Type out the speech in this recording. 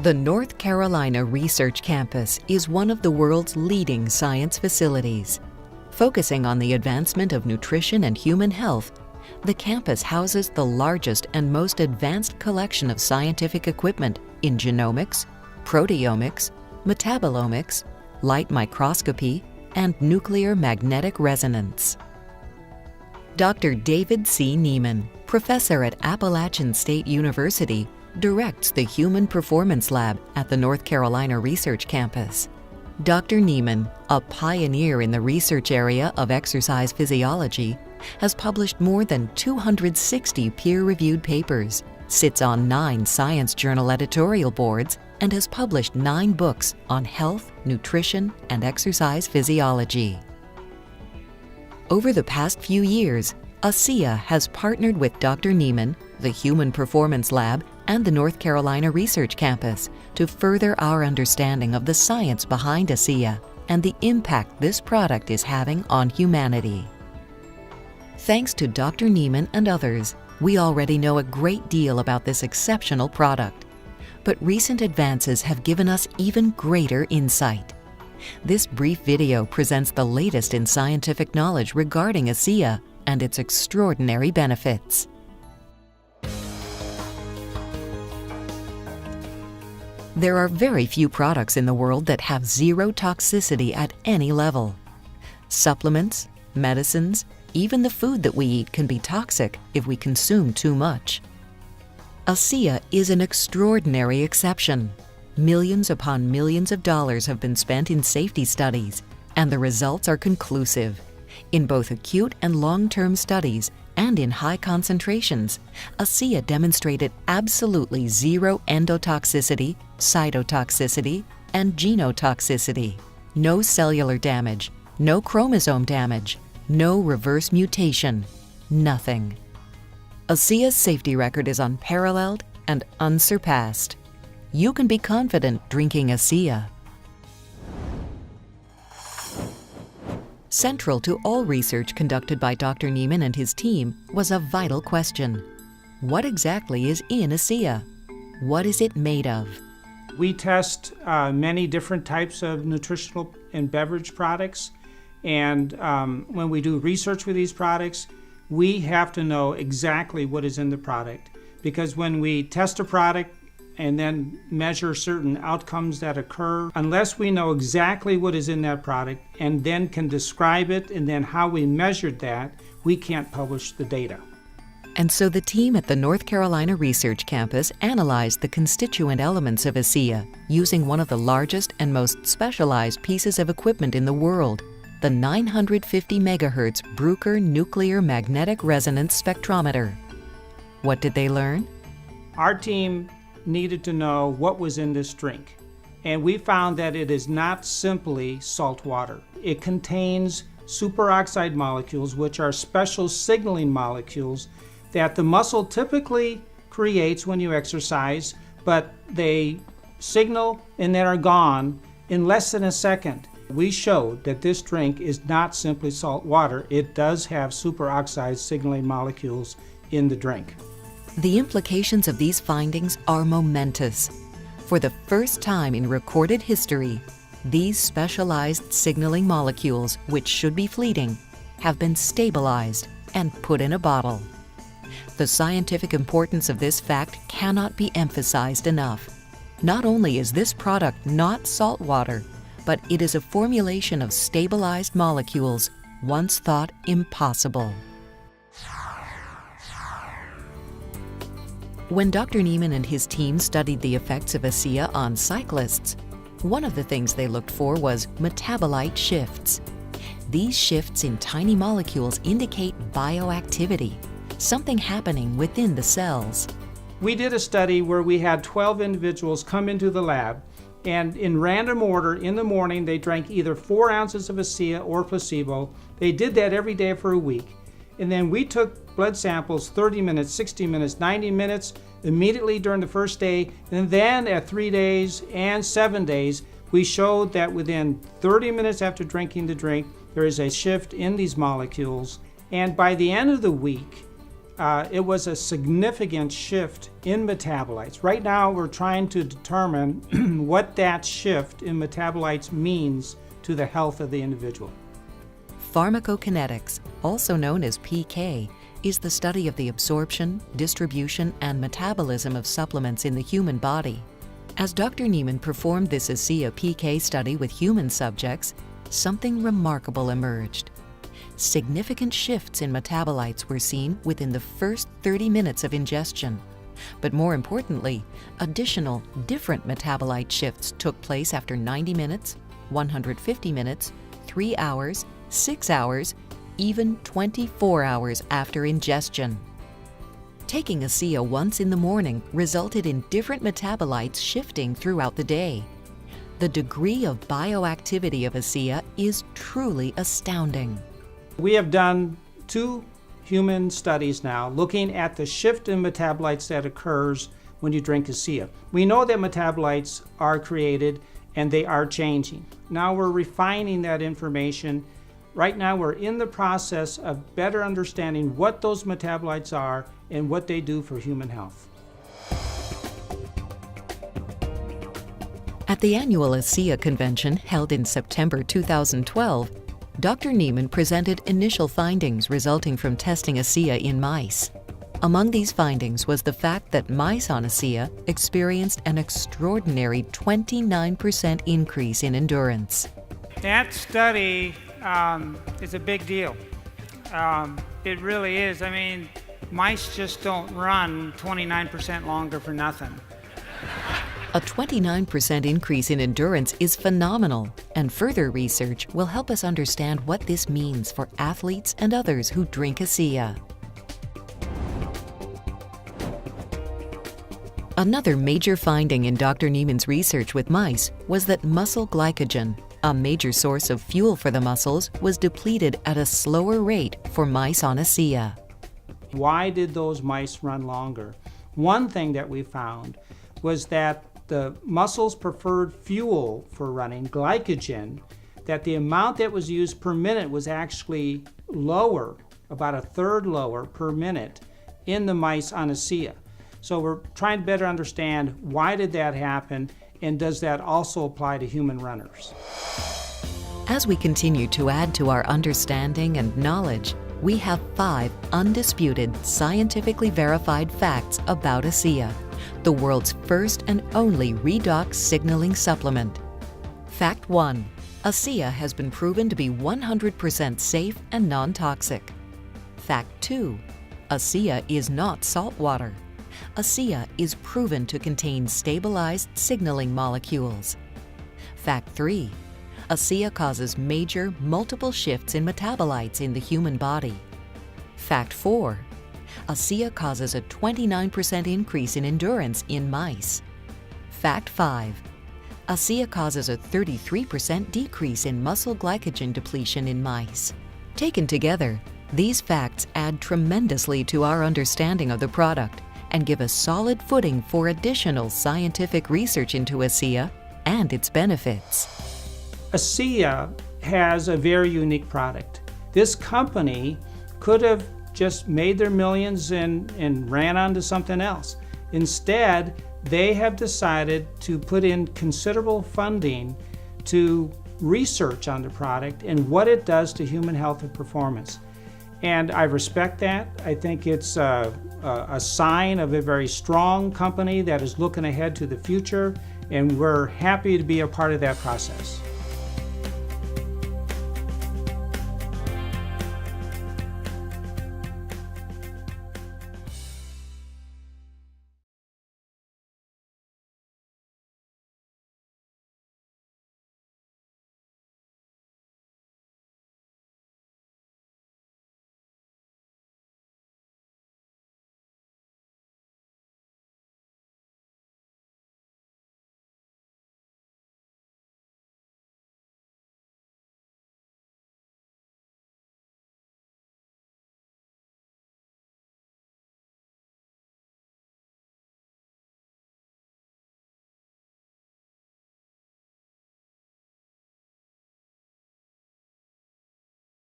The North Carolina Research Campus is one of the world's leading science facilities. Focusing on the advancement of nutrition and human health, the campus houses the largest and most advanced collection of scientific equipment in genomics, proteomics, metabolomics, light microscopy, and nuclear magnetic resonance. Dr. David C. Nieman, professor at Appalachian State University, directs the Human Performance Lab at the North Carolina Research Campus. Dr. Nieman, a pioneer in the research area of exercise physiology, has published more than 260 peer-reviewed papers, sits on 9 science journal editorial boards, and has published 9 books on health, nutrition, and exercise physiology. Over the past few years, ASEA has partnered with Dr. Nieman, the Human Performance Lab, and the North Carolina Research Campus to further our understanding of the science behind ASEA and the impact this product is having on humanity. Thanks to Dr. Nieman and others, we already know a great deal about this exceptional product. But recent advances have given us even greater insight. This brief video presents the latest in scientific knowledge regarding ASEA and its extraordinary benefits. There are very few products in the world that have zero toxicity at any level. Supplements, medicines, even the food that we eat can be toxic if we consume too much. ASEA is an extraordinary exception. Millions upon millions of dollars have been spent in safety studies, and the results are conclusive. In both acute and long-term studies, and in high concentrations, ASEA demonstrated absolutely zero endotoxicity, cytotoxicity, and genotoxicity. No cellular damage, no chromosome damage, no reverse mutation, nothing. ASEA's safety record is unparalleled and unsurpassed. You can be confident drinking ASEA. Central to all research conducted by Dr. Nieman and his team was a vital question. What exactly is in ASEA? What is it made of? We test many different types of nutritional and beverage products, and when we do research with these products, we have to know exactly what is in the product, because when we test a product and then measure certain outcomes that occur, unless we know exactly what is in that product and then can describe it and then how we measured that, we can't publish the data. And so the team at the North Carolina Research Campus analyzed the constituent elements of ASEA using one of the largest and most specialized pieces of equipment in the world, the 950 megahertz Bruker Nuclear Magnetic Resonance Spectrometer. What did they learn? Our team needed to know what was in this drink, and we found that it is not simply salt water. It contains superoxide molecules, which are special signaling molecules that the muscle typically creates when you exercise, but they signal and then are gone in less than a second. We showed that this drink is not simply salt water. It does have superoxide signaling molecules in the drink. The implications of these findings are momentous. For the first time in recorded history, these specialized signaling molecules, which should be fleeting, have been stabilized and put in a bottle. The scientific importance of this fact cannot be emphasized enough. Not only is this product not salt water, but it is a formulation of stabilized molecules once thought impossible. When Dr. Nieman and his team studied the effects of ASEA on cyclists, one of the things they looked for was metabolite shifts. These shifts in tiny molecules indicate bioactivity, something happening within the cells. We did a study where we had 12 individuals come into the lab, and in random order, in the morning, they drank either 4 ounces of ASEA or placebo. They did that every day for a week. And then we took blood samples 30 minutes, 60 minutes, 90 minutes, immediately during the first day. And then at 3 days and 7 days, we showed that within 30 minutes after drinking the drink, there is a shift in these molecules. And by the end of the week, it was a significant shift in metabolites. Right now, we're trying to determine what that shift in metabolites means to the health of the individual. Pharmacokinetics, also known as PK, is the study of the absorption, distribution, and metabolism of supplements in the human body. As Dr. Niemann performed this ASEA PK study with human subjects, something remarkable emerged. Significant shifts in metabolites were seen within the first 30 minutes of ingestion. But more importantly, additional different metabolite shifts took place after 90 minutes, 150 minutes, 3 hours, 6 hours, even 24 hours after ingestion. Taking ASEA once in the morning resulted in different metabolites shifting throughout the day. The degree of bioactivity of ASEA is truly astounding. We have done 2 human studies now looking at the shift in metabolites that occurs when you drink ASEA. We know that metabolites are created and they are changing. Now we're refining that information. Right now we're in the process of better understanding what those metabolites are and what they do for human health. At the annual ASEA convention held in September 2012, Dr. Niemann presented initial findings resulting from testing ASEA in mice. Among these findings was the fact that mice on ASEA experienced an extraordinary 29% increase in endurance. That study is a big deal. It really is. I mean, mice just don't run 29% longer for nothing. A 29% increase in endurance is phenomenal, and further research will help us understand what this means for athletes and others who drink ASEA. Another major finding in Dr. Niemann's research with mice was that muscle glycogen, a major source of fuel for the muscles, was depleted at a slower rate for mice on ASEA. Why did those mice run longer? One thing that we found was that the muscles preferred fuel for running, glycogen, that the amount that was used per minute was actually lower, about a third lower per minute in the mice on ASEA. So we're trying to better understand why did that happen, and does that also apply to human runners? As we continue to add to our understanding and knowledge, we have 5 undisputed, scientifically verified facts about ASEA, the world's first and only redox signaling supplement. Fact 1. ASEA has been proven to be 100% safe and non-toxic. Fact 2. ASEA is not salt water. ASEA is proven to contain stabilized signaling molecules. Fact 3. ASEA causes major, multiple shifts in metabolites in the human body. Fact 4. ASEA causes a 29% increase in endurance in mice. Fact 5. ASEA causes a 33% decrease in muscle glycogen depletion in mice. Taken together, these facts add tremendously to our understanding of the product and give a solid footing for additional scientific research into ASEA and its benefits. ASEA has a very unique product. This company could have just made their millions and ran on to something else. Instead, they have decided to put in considerable funding to research on the product and what it does to human health and performance. And I respect that. I think it's a sign of a very strong company that is looking ahead to the future, and we're happy to be a part of that process.